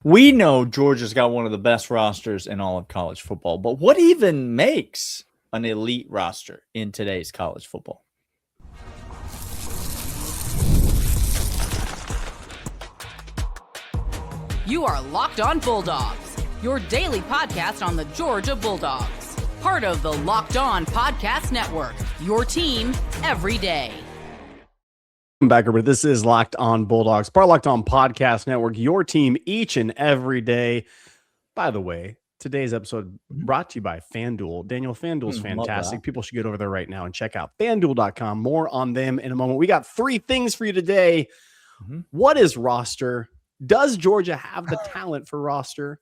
We know Georgia's got one of the best rosters in all of college football, but what even makes an elite roster in today's college football? You are Locked On Bulldogs, your daily podcast on the Georgia Bulldogs. Part of the Locked On Podcast Network, your team every day. Back over. This is Locked On Bulldogs, part Locked On Podcast Network, your team each and every day. By the way, today's episode brought to you by FanDuel. Daniel, FanDuel's fantastic. People should get over there right now and check out FanDuel.com. More on them in a moment. We got three things for you today. What is roster? Does Georgia have the talent for roster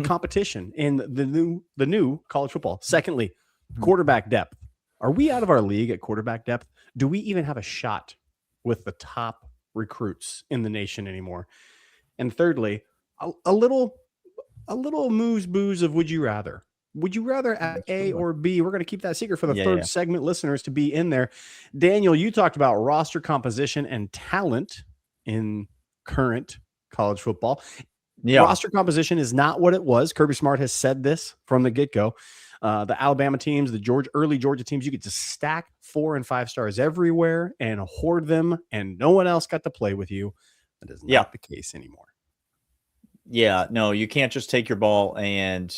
competition in the new college football? Secondly, quarterback depth. Are we out of our league at quarterback depth? Do we even have a shot with the top recruits in the nation anymore? And thirdly, a little moose booze of would you rather? Would you rather at A or B? We're going to keep that secret for the third segment, listeners, to be in there. Daniel, you talked about roster composition and talent in current college football. Roster composition is not what it was. Kirby Smart has said this from the get-go. The Alabama teams, the early Georgia teams, you get to stack 4 and 5 stars everywhere and hoard them, and no one else got to play with you. That is not the case anymore. Yeah, no, you can't just take your ball and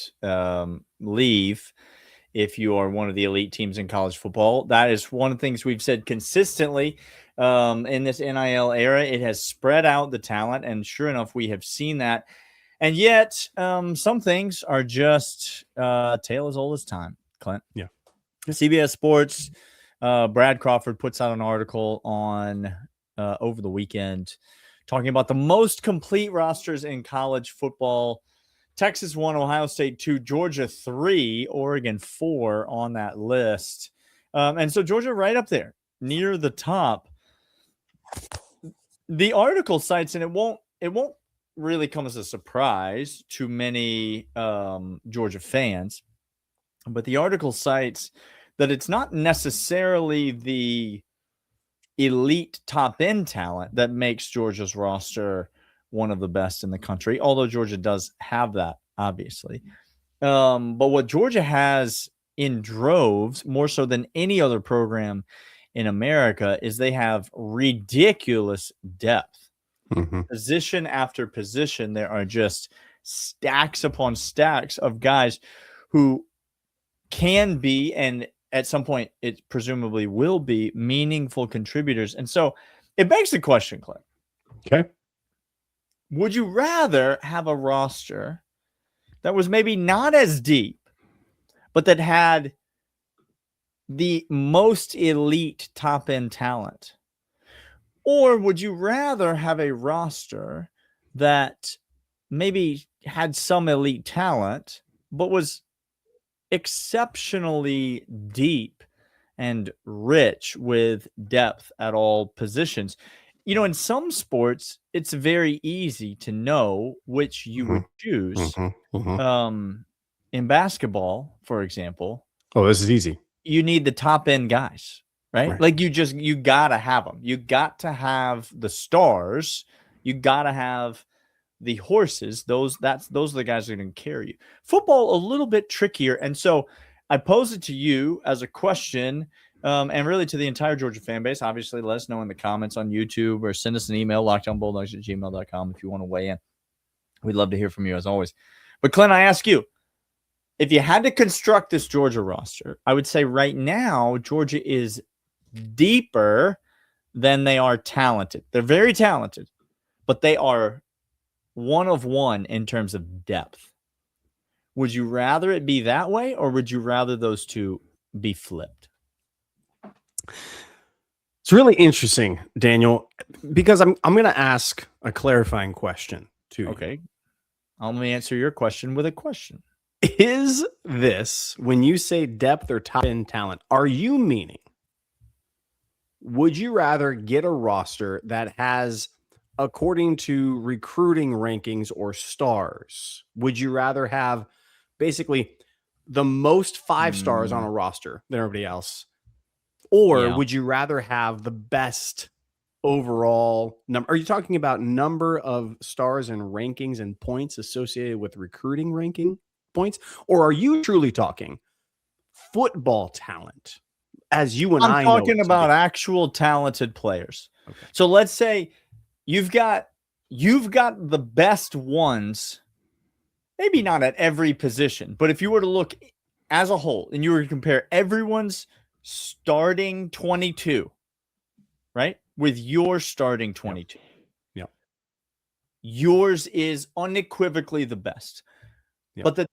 leave if you are one of the elite teams in college football. That is one of the things we've said consistently in this NIL era. It has spread out the talent, and sure enough, we have seen that. And yet, some things are just tale as old as time, Clint. Yeah. CBS Sports, Brad Crawford puts out an article on over the weekend talking about the most complete rosters in college football. Texas 1, Ohio State 2, Georgia 3, Oregon 4 on that list. And so Georgia right up there, near the top. The article cites, and it won't really come as a surprise to many Georgia fans, but the article cites that it's not necessarily the elite top end talent that makes Georgia's roster one of the best in the country, although Georgia does have that, obviously. But what Georgia has in droves, more so than any other program in America, is they have ridiculous depth. Position after position, there are just stacks upon stacks of guys who can be, and at some point it presumably will be, meaningful contributors. And so it begs the question, Clint. Okay. Would you rather have a roster that was maybe not as deep, but that had the most elite top-end talent? Or would you rather have a roster that maybe had some elite talent, but was exceptionally deep and rich with depth at all positions? You know, in some sports, it's very easy to know which you would choose. In basketball, for example. Oh, this is easy. You need the top end guys, right? Like you got to have them. You got to have the stars. You got to have the horses. Those are the guys that are going to carry you. Football, a little bit trickier. And so I pose it to you as a question, and really to the entire Georgia fan base. Obviously, let us know in the comments on YouTube or send us an email, lockedonbulldogs@gmail.com, if you want to weigh in. We'd love to hear from you as always. But Clint, I ask you, if you had to construct this Georgia roster, I would say right now Georgia is deeper than they are talented. They're very talented, but they are one of one in terms of depth. Would you rather it be that way, or would you rather those two be flipped? It's really interesting, Daniel, because I'm going to ask a clarifying question too. Okay. I'm going to answer your question with a question. Is this, when you say depth or top end talent, are you meaning, would you rather get a roster that has, according to recruiting rankings or stars, would you rather have basically the most 5 stars on a roster than everybody else? Or would you rather have the best overall number? Are you talking about number of stars and rankings and points associated with recruiting ranking points? Or are you truly talking football talent as you and I know? I'm talking about actual talented players. Okay. So let's say you've got the best ones, maybe not at every position, but if you were to look as a whole and you were to compare everyone's starting 22, right, with your starting 22. Yep. Yours is unequivocally the best. Yep. But that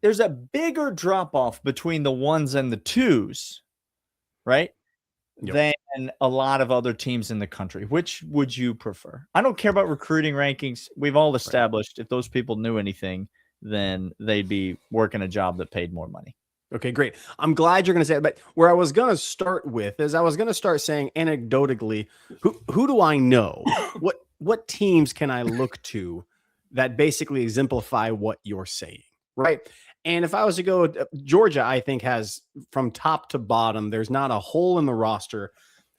there's a bigger drop off between the ones and the twos, right? Yep. Than a lot of other teams in the country. Which would you prefer? I don't care about recruiting rankings. We've all established if those people knew anything, then they'd be working a job that paid more money. Okay, great. I'm glad you're going to say it. But where I was going to start with is I was going to start saying anecdotally, who do I know? What teams can I look to that basically exemplify what you're saying, right? And if I was to go, Georgia, I think has from top to bottom, there's not a hole in the roster,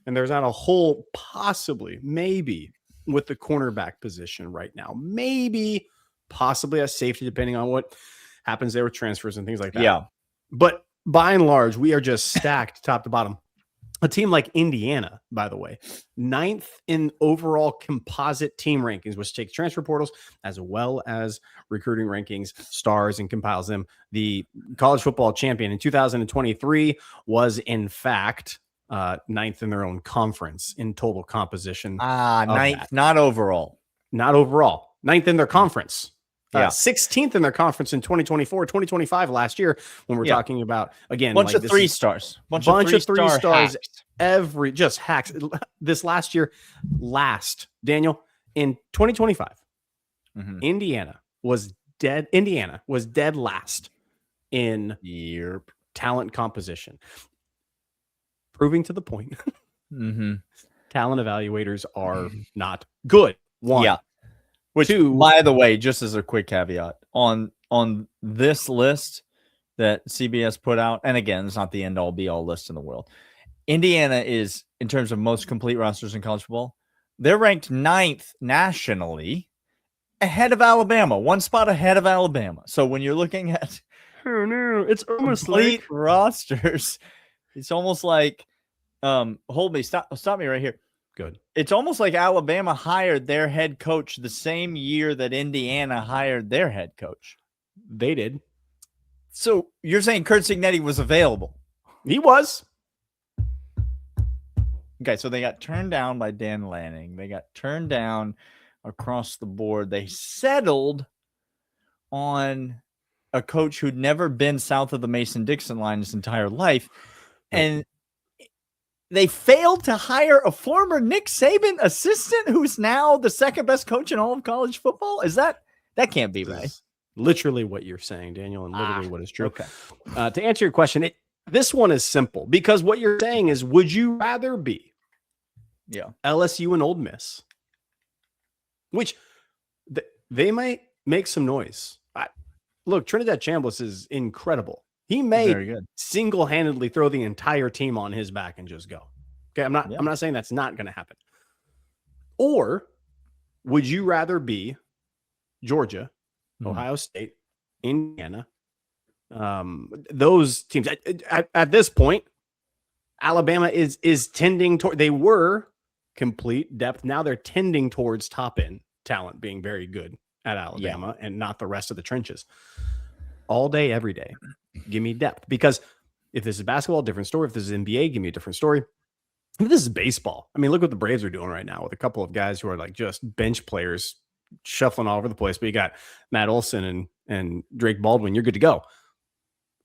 and there's not a hole possibly, maybe, with the cornerback position right now. Maybe, possibly a safety, depending on what happens there with transfers and things like that. Yeah. But by and large, we are just stacked top to bottom. A team like Indiana, by the way, 9th in overall composite team rankings, which takes transfer portals as well as recruiting rankings, stars, and compiles them. The college football champion in 2023 was, in fact, 9th in their own conference in total composition. 9th, not overall. Not overall. 9th in their conference. Yeah. 16th in their conference in 2024, 2025 last year, when we're talking about, again, bunch of 3 stars. Bunch of 3 stars. Just hacks. This last year, Daniel, in 2025, Indiana was dead. Indiana was dead last in talent composition. Proving to the point, talent evaluators are not good. One. Yeah. Which, by the way, just as a quick caveat, on this list that CBS put out, and again, it's not the end-all, be-all list in the world, Indiana is, in terms of most complete rosters in college football, they're ranked 9th nationally, ahead of Alabama, one spot ahead of Alabama. So when you're looking at it's almost complete rosters, it's almost like, hold me, stop me right here. Good. It's almost like Alabama hired their head coach the same year that Indiana hired their head coach. They did. So you're saying Curt Cignetti was available? He was. Okay, so they got turned down by Dan Lanning. They got turned down across the board. They settled on a coach who'd never been south of the Mason-Dixon line his entire life. And they failed to hire a former Nick Saban assistant who's now the second best coach in all of college football. That can't be right. Literally what you're saying, Daniel, and literally what is true. Okay. To answer your question, this one is simple because what you're saying is, would you rather be LSU and Ole Miss, which they might make some noise. Look, Trinidad Chambliss is incredible. He may single-handedly throw the entire team on his back and just go. Okay, I'm not saying that's not going to happen. Or would you rather be Georgia, Ohio State, Indiana, those teams? At this point, Alabama is tending toward, they were complete depth. Now they're tending towards top-end talent being very good at Alabama and not the rest of the trenches. All day, every day. Give me depth, because if this is basketball, different story. If this is NBA, give me a different story. If this is baseball, I mean, look what the Braves are doing right now with a couple of guys who are like just bench players shuffling all over the place. But you got Matt Olson and Drake Baldwin. You're good to go.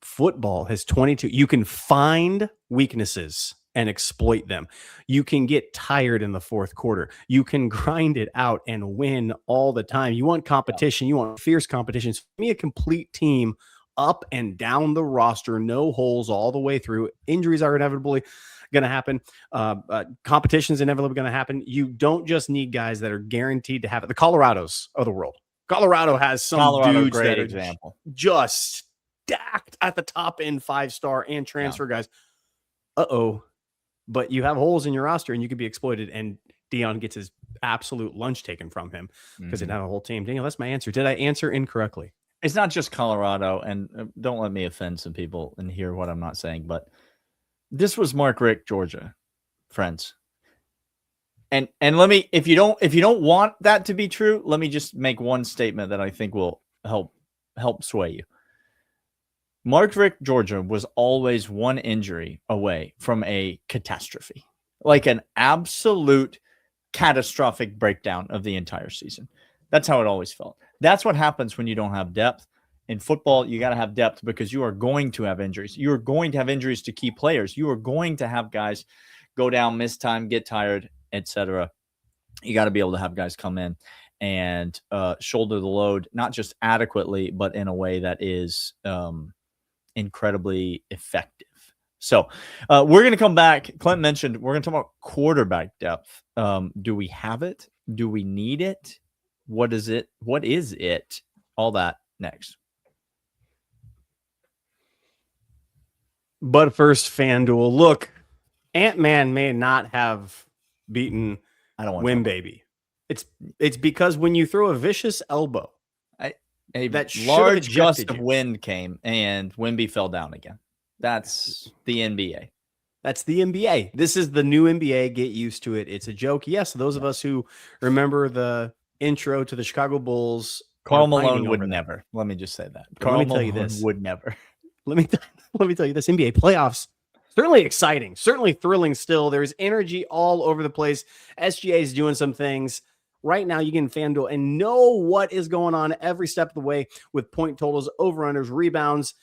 Football has 22. You can find weaknesses and exploit them. You can get tired in the fourth quarter. You can grind it out and win all the time. You want competition. You want fierce competition. So give me a complete team up and down the roster, no holes all the way through. Injuries are inevitably going to happen. Competition is inevitably going to happen. You don't just need guys that are guaranteed to have it. The Colorados of the world. Colorado has some dudes that are just stacked at the top end, 5-star and transfer guys. but you have holes in your roster and you could be exploited. And Dion gets his absolute lunch taken from him because it had a whole team. Daniel, that's my answer. Did I answer incorrectly? It's not just Colorado, and don't let me offend some people and hear what I'm not saying, but this was Mark Richt, Georgia, friends. And let me, if you don't want that to be true, let me just make one statement that I think will help sway you. Mark Richt, Georgia was always one injury away from a catastrophe, like an absolute catastrophic breakdown of the entire season. That's how it always felt. That's what happens when you don't have depth. In football, you got to have depth because you are going to have injuries. You are going to have injuries to key players. You are going to have guys go down, miss time, get tired, etc. You got to be able to have guys come in and shoulder the load, not just adequately, but in a way that is incredibly effective. So we're going to come back. Clint mentioned we're going to talk about quarterback depth. Do we have it? Do we need it? What is it? What is it? All that next. But first, FanDuel. Look, Ant-Man may not have beaten Win Baby. It's because when you throw a vicious elbow, that large gust of wind came and Wimby fell down again. That's the NBA. That's the NBA. This is the new NBA. Get used to it. It's a joke. Yes, those of us who remember the intro to the Chicago Bulls. Karl Malone would never. Let me just say that. Karl Malone would never. Let me tell you this. NBA playoffs, certainly exciting, certainly thrilling still. There's energy all over the place. SGA is doing some things. Right now, you can FanDuel and know what is going on every step of the way with point totals, over-unders, rebounds.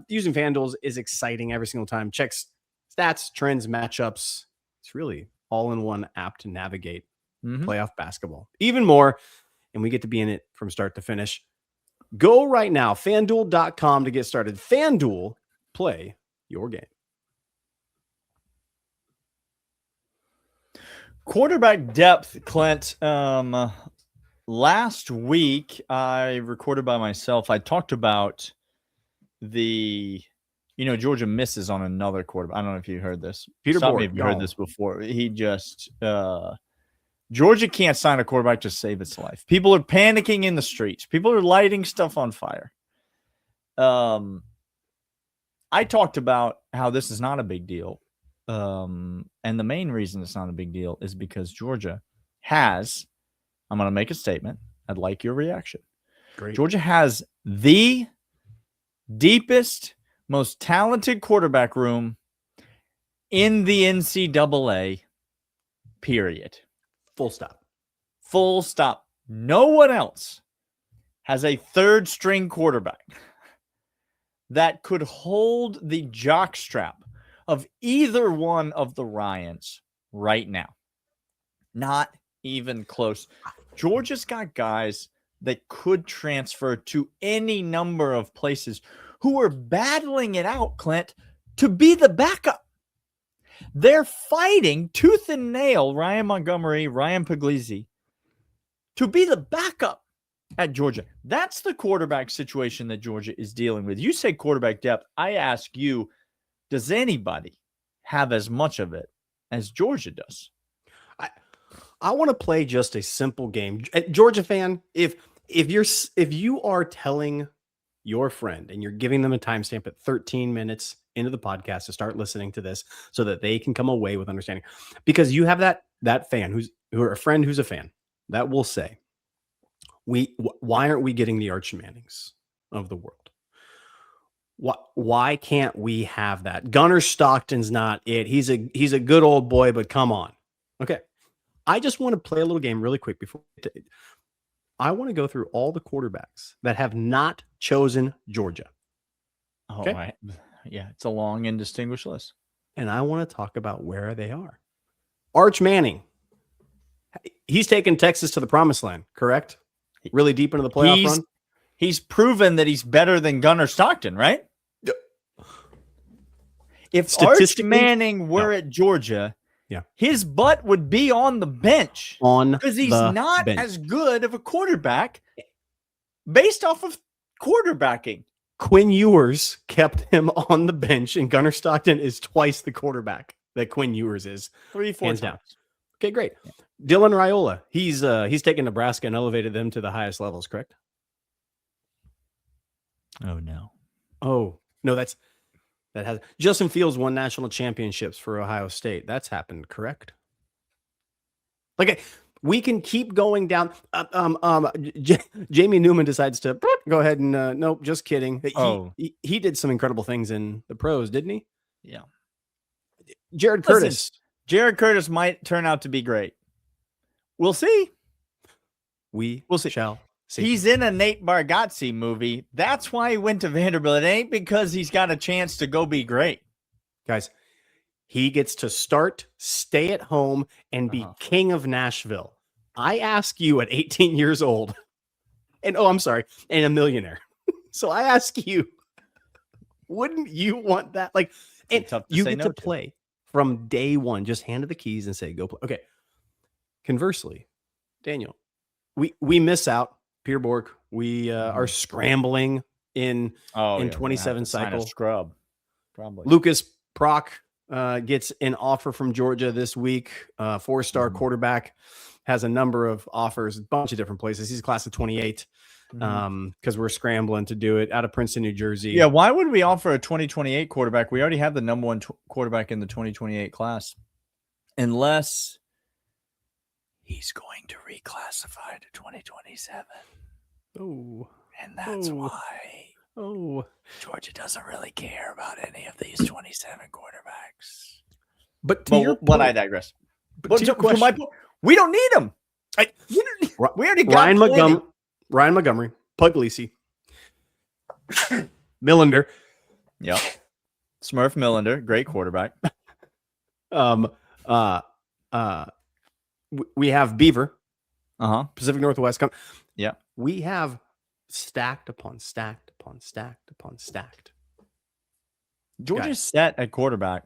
Using FanDuel is exciting every single time. Checks stats, trends, matchups. It's really all-in-one app to navigate playoff basketball. Even more, and we get to be in it from start to finish. Go right now, FanDuel.com to get started. FanDuel, play your game. Quarterback depth, Clint. Last week, I recorded by myself. I talked about Georgia misses on another quarterback. I don't know if you heard this. Peter Stop Board, me if you heard this before. He just Georgia can't sign a quarterback to save its life. People are panicking in the streets. People are lighting stuff on fire. I talked about how this is not a big deal. And the main reason it's not a big deal is because Georgia has, I'm going to make a statement. I'd like your reaction. Great. Georgia has the deepest, most talented quarterback room in the NCAA, period. Full stop. Full stop. No one else has a third string quarterback that could hold the jockstrap of either one of the Ryans right now. Not even close. Georgia's got guys that could transfer to any number of places who are battling it out, Clint, to be the backup. They're fighting tooth and nail, Ryan Montgomery, Ryan Puglisi, to be the backup at Georgia. That's the quarterback situation that Georgia is dealing with. You say quarterback depth. I ask you, does anybody have as much of it as Georgia does? I want to play just a simple game. Georgia fan, if you are telling your friend and you're giving them a timestamp at 13 minutes into the podcast to start listening to this so that they can come away with understanding, because you have that fan who's a friend who's a fan that will say, why aren't we getting the Arch Mannings of the world? Why can't we have that? Gunnar Stockton's not it. He's a good old boy, but come on. Okay. I just want to play a little game really quick before I want to go through all the quarterbacks that have not chosen Georgia. Okay. Right. Yeah, it's a long and distinguished list. And I want to talk about where they are. Arch Manning. He's taken Texas to the promised land, correct? Really deep into the playoff run. He's proven that he's better than Gunnar Stockton, right? If Arch Manning were at Georgia, his butt would be on the bench because he's not as good of a quarterback based off of quarterbacking. Quinn Ewers kept him on the bench, and Gunnar Stockton is twice the quarterback. that Quinn Ewers is. 3-4 hands times. down. Okay, great. Dylan Raiola, he's taken Nebraska and elevated them to the highest levels, correct? Oh no. Oh, no, that has Justin Fields won national championships for Ohio State. That's happened, correct? Like we can keep going down. Jamie Newman decides to go ahead and nope, just kidding. He did some incredible things in the pros, didn't he? Yeah. Jared Curtis. Jared Curtis might turn out to be great. We'll see. We'll see. Shall see. He's in a Nate Bargatze movie. That's why he went to Vanderbilt. It ain't because he's got a chance to go be great. Guys, he gets to start, stay at home, and be king of Nashville. I ask you at 18 years old, and a millionaire. So I ask you, wouldn't you want that? Like, and you get to play from day one. Just hand it the keys and say, go play. Okay. Conversely, Daniel, we miss out. Peter Bork, we are scrambling in 27 cycle. Scrub, probably. Lucas Prock gets an offer from Georgia this week. 4-star quarterback, has a number of offers, a bunch of different places. He's a class of 28 because we're scrambling to do it out of Princeton, New Jersey. Yeah, why would we offer a 2028 quarterback? We already have the number one quarterback in the 2028 class, unless he's going to reclassify to 2027. Oh, and that's why Georgia doesn't really care about any of these 27 quarterbacks. But I digress. But to my point, we don't need them. We already got Ryan Montgomery, Puglisi, Millender. Yep. Smurf Millender, great quarterback. We have Beaver. Pacific Northwest. Yeah. We have stacked upon stacked upon stacked upon stacked. Georgia's set at quarterback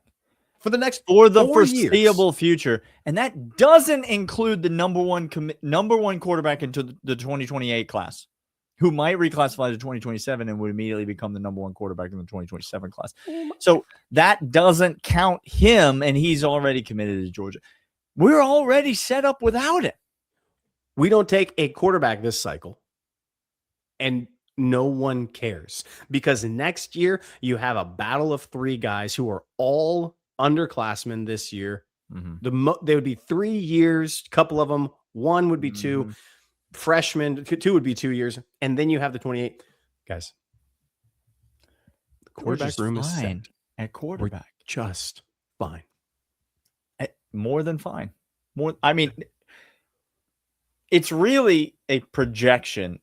for the foreseeable future, and that doesn't include the number one quarterback into the 2028 class, who might reclassify to 2027 and would immediately become the number one quarterback in the 2027 class. So that doesn't count him, and he's already committed to Georgia. We're already set up without it. We don't take a quarterback this cycle, and no one cares, because next year you have a battle of 3 guys who are all underclassmen this year. They would be 3 years, a couple of them. One would be 2 freshmen. 2 would be 2 years, and then you have the 28 guys. The quarterback room is set at quarterback. We're just fine. More than fine. It's really a projection,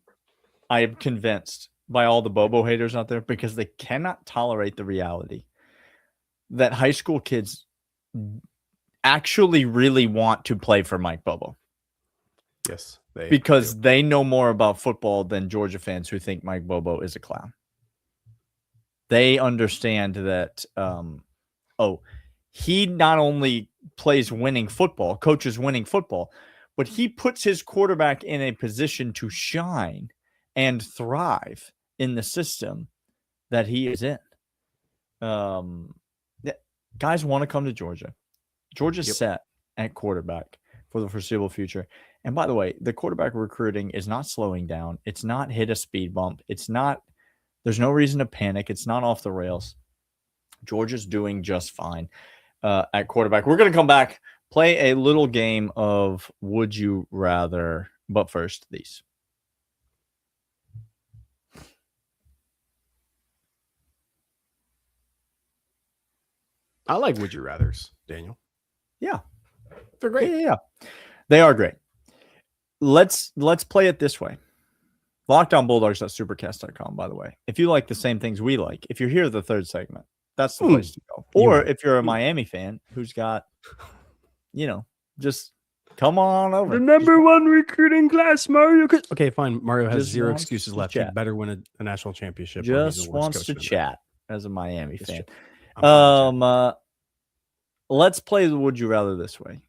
I am convinced, by all the Bobo haters out there, because they cannot tolerate the reality that high school kids actually really want to play for Mike Bobo. Yes. Because they know more about football than Georgia fans who think Mike Bobo is a clown. They understand that, he not only plays winning football, coaches winning football, but he puts his quarterback in a position to shine and thrive in the system that he is in. Guys want to come to Georgia. Georgia's set at quarterback for the foreseeable future. And by the way, the quarterback recruiting is not slowing down. It's not hit a speed bump. There's no reason to panic. It's not off the rails. Georgia's doing just fine at quarterback. We're going to come back, play a little game of Would You Rather, but first, these. I like Would You Rathers, Daniel. Yeah. They're great. Yeah. They are great. Let's play it this way. LockedOnBulldogs.supercast.com, by the way. If you like the same things we like, if you're here the third segment, that's the place to go. Or if you're a Miami fan who's got, just come on over. The number one recruiting class, Mario. Okay, fine. Mario has 0 excuses left. He better win a national championship. Just wants to chat as a Miami fan. Let's play the Would You Rather this way.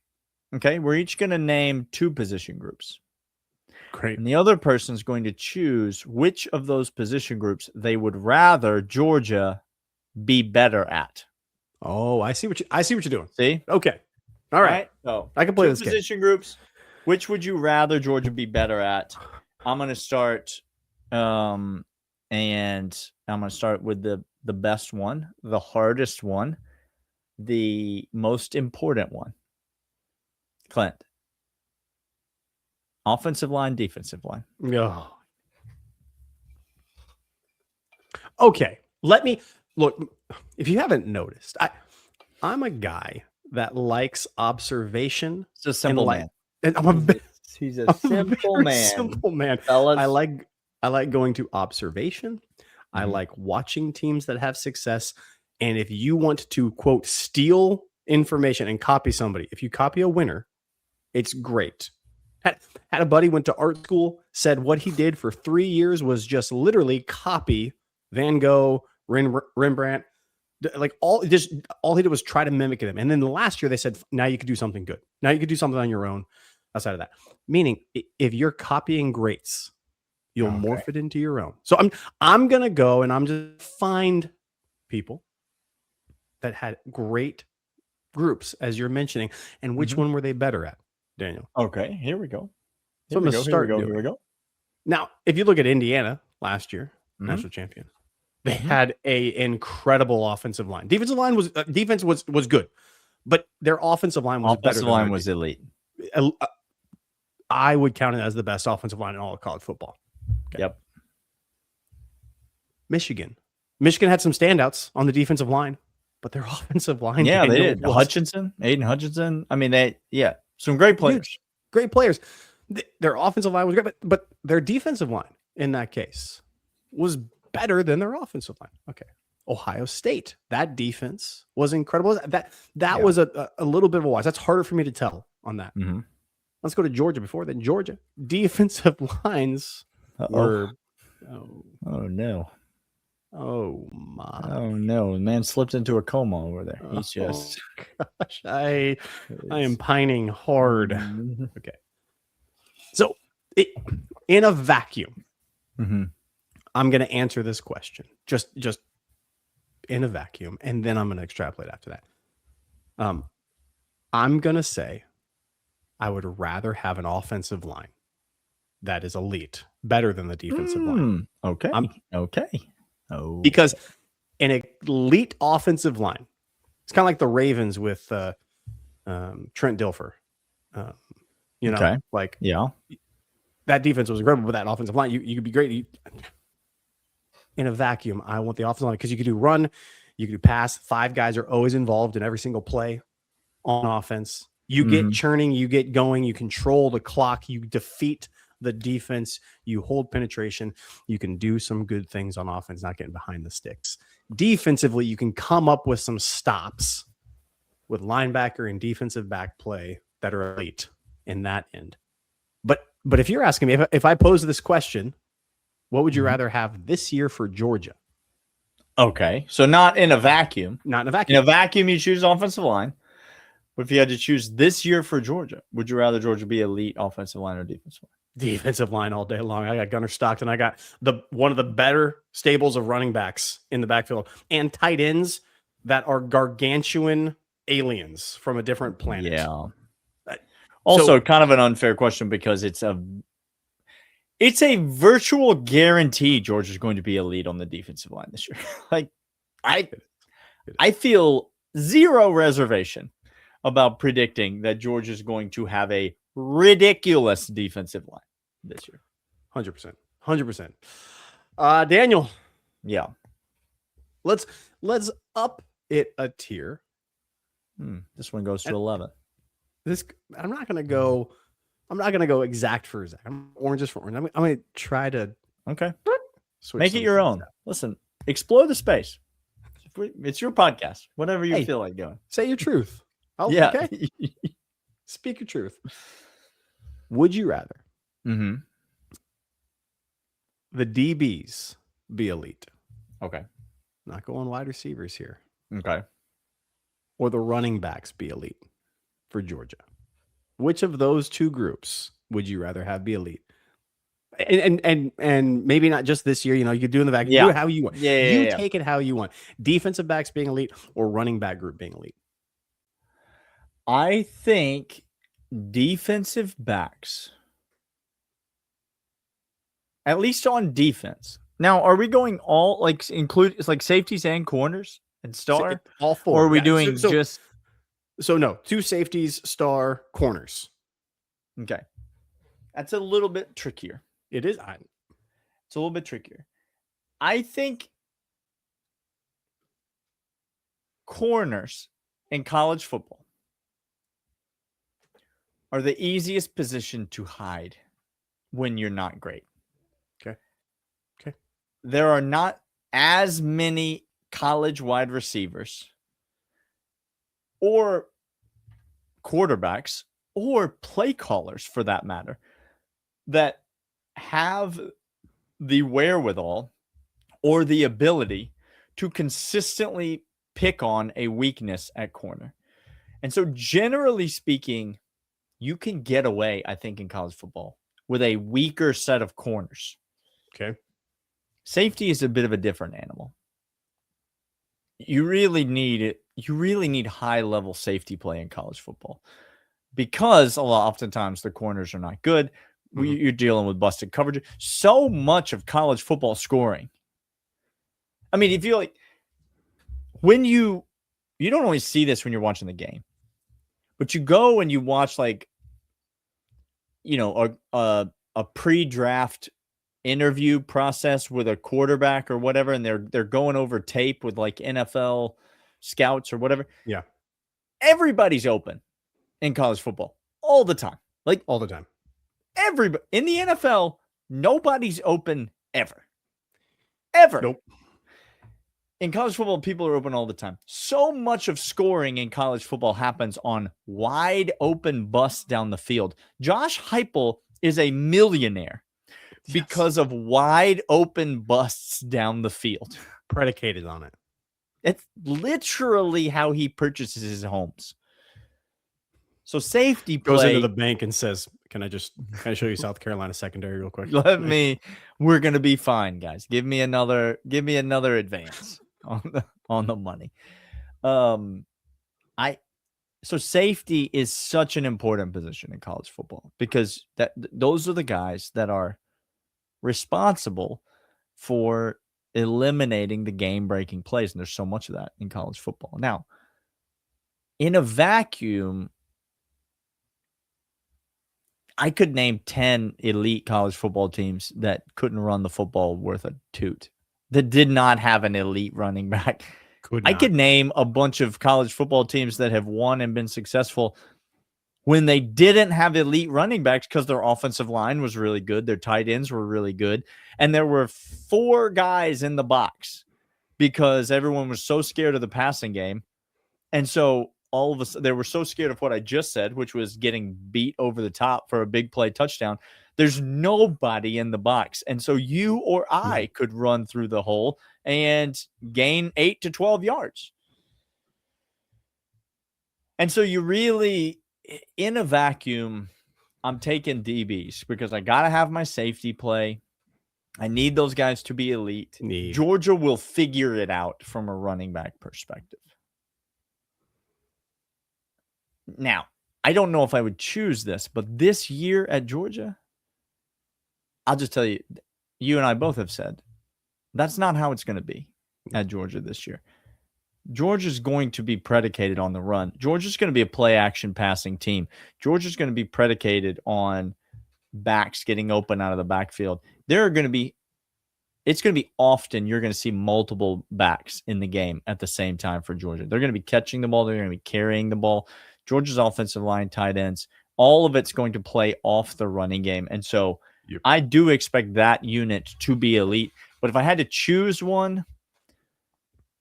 Okay, we're each going to name 2 position groups. Great. And the other person's going to choose which of those position groups they would rather Georgia be better at. Oh, I see what you're doing. See? Okay. All right. So I can play this position groups. Which would you rather Georgia be better at? I'm going to start, and I'm going to start with the best one, the hardest one, the most important one. Clint. Offensive line, defensive line. Oh. Okay. Let me look. If you haven't noticed, I'm a guy that likes observation. It's a simple man. And he's a simple man. Simple man. Fellas. I like going to observation. I like watching teams that have success. And if you want to, quote, steal information and copy somebody, if you copy a winner, it's great. Had a buddy went to art school, said what he did for 3 years was just literally copy Van Gogh, Rembrandt. Like all he did was try to mimic them. And then the last year they said, now you could do something good. Now you could do something on your own outside of that. Meaning if you're copying greats, you'll morph it into your own. So I'm going to go and I'm just find people that had great groups as you're mentioning. And which one were they better at, Daniel? Okay, here we go. So I'm going to start. Here we go. Now, if you look at Indiana last year, national champion, they had a incredible offensive line. Defense was good, but their offensive line was better. Offensive line was elite. I would count it as the best offensive line in all of college football. Okay. Yep. Michigan had some standouts on the defensive line, but their offensive line. Yeah, they did. Aiden Hutchinson. I mean, some great players. Great players. Their offensive line was great, but their defensive line in that case was better than their offensive line. Okay. Ohio State, that defense was incredible. That was a little bit of a watch. That's harder for me to tell on that. Let's go to Georgia before then. Georgia defensive lines were. Oh no. Oh my. Oh no. The man slipped into a coma over there. He's just. Gosh, I am pining hard. Okay. So in a vacuum, I'm going to answer this question just in a vacuum, and then I'm going to extrapolate after that. I'm going to say I would rather have an offensive line that is elite, better than the defensive line. Okay. Because an elite offensive line, it's kind of like the Ravens with Trent Dilfer. That defense was incredible, but that offensive line, you could be great. In a vacuum, I want the offensive line because you could do run, you could do pass. 5 guys are always involved in every single play on offense. You get churning, you get going, you control the clock, you defeat the defense, you hold penetration, you can do some good things on offense, not getting behind the sticks. Defensively, you can come up with some stops with linebacker and defensive back play that are elite in that end. But if you're asking me, if I pose this question, what would you rather have this year for Georgia? Okay. So not in a vacuum. Not in a vacuum. In a vacuum, you choose offensive line. But if you had to choose this year for Georgia, would you rather Georgia be elite offensive line or defensive line? Defensive line all day long. I got Gunnar Stockton. I got one of the better stables of running backs in the backfield and tight ends that are gargantuan aliens from a different planet. Yeah. Also, kind of an unfair question because it's a virtual guarantee Georgia's going to be elite on the defensive line this year. I feel zero reservation about predicting that Georgia's going to have a ridiculous defensive line this year. 100%. 100%. Daniel. Yeah. Let's up it a tier. This one goes to 11. I'm not gonna go exact for exact. I'm oranges for orange. I'm gonna try to make it your own. Listen, explore the space. It's your podcast. Whatever you feel like doing. Say your truth. Okay. Speak your truth. Would you rather the DBs be elite? Okay. Not going wide receivers here. Okay. Or the running backs be elite for Georgia? Which of those two groups would you rather have be elite? And maybe not just this year. You know, you could do in the back. You do it how you want. You take it how you want. Defensive backs being elite or running back group being elite. I think defensive backs, at least on defense. Now, are we going all like include it's like safeties and corners and star? All four. Or are we doing just so no, 2 safeties, star, corners. Okay. That's a little bit trickier. It is. It's a little bit trickier. I think corners in college football are the easiest position to hide when you're not great. Okay. There are not as many college wide receivers or quarterbacks or play callers, for that matter, that have the wherewithal or the ability to consistently pick on a weakness at corner. And so generally speaking, you can get away, I think, in college football with a weaker set of corners. Okay. Safety is a bit of a different animal. You really need high level safety play in college football because oftentimes the corners are not good. You're dealing with busted coverage. So much of college football scoring. I mean, if you like, when you don't always see this when you're watching the game, but you go and you watch like, you know, a pre-draft interview process with a quarterback or whatever, and they're going over tape with like NFL scouts or whatever. Yeah. Everybody's open in college football all the time. Like all the time. Everybody in the NFL, nobody's open ever. Ever. Nope. In college football, people are open all the time. So much of scoring in college football happens on wide open busts down the field. Josh Heupel is a millionaire because of wide open busts down the field. Predicated on it. It's literally how he purchases his homes. So safety play, goes into the bank and says, can I show you South Carolina secondary real quick? We're going to be fine, guys. Give me another advance on the money. So safety is such an important position in college football because those are the guys that are responsible for eliminating the game-breaking plays, and there's so much of that in college football. Now, in a vacuum, I could name 10 elite college football teams that couldn't run the football worth a toot, that did not have an elite running back. I could name a bunch of college football teams that have won and been successful when they didn't have elite running backs because their offensive line was really good, their tight ends were really good, and there were 4 guys in the box because everyone was so scared of the passing game. And so all of us, they were so scared of what I just said, which was getting beat over the top for a big play touchdown. There's nobody in the box. And so you or I could run through the hole and gain 8 to 12 yards. And so you really, in a vacuum, I'm taking DBs because I got to have my safety play. I need those guys to be elite. Georgia will figure it out from a running back perspective. Now, I don't know if I would choose this, but this year at Georgia, I'll just tell you, you and I both have said, that's not how it's going to be at Georgia this year. Georgia's going to be predicated on the run. Georgia's going to be a play-action passing team. Georgia's going to be predicated on backs getting open out of the backfield. It's going to be often you're going to see multiple backs in the game at the same time for Georgia. They're going to be catching the ball. They're going to be carrying the ball. Georgia's offensive line, tight ends, all of it's going to play off the running game. And so I do expect that unit to be elite. But if I had to choose one,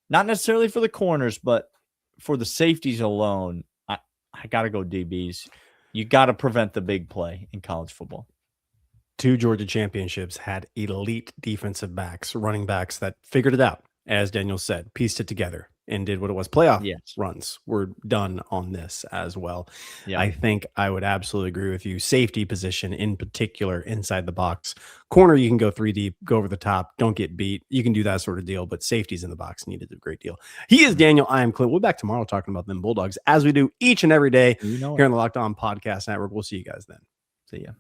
not necessarily for the corners, but for the safeties alone, I got to go DBs. You got to prevent the big play in college football. 2 Georgia championships had elite defensive backs, running backs that figured it out, as Daniel said, pieced it together. and did what it was. Playoff Yes. runs were done on this as well. Yeah. I think I would absolutely agree with you. Safety position in particular, inside the box. Corner, you can go 3 deep, go over the top, don't get beat. You can do that sort of deal, but safeties in the box needed a great deal. He is Daniel. I am Clint. We'll be back tomorrow talking about them Bulldogs, as we do each and every day You know here it. on the Locked On Podcast Network. We'll see you guys then. See ya.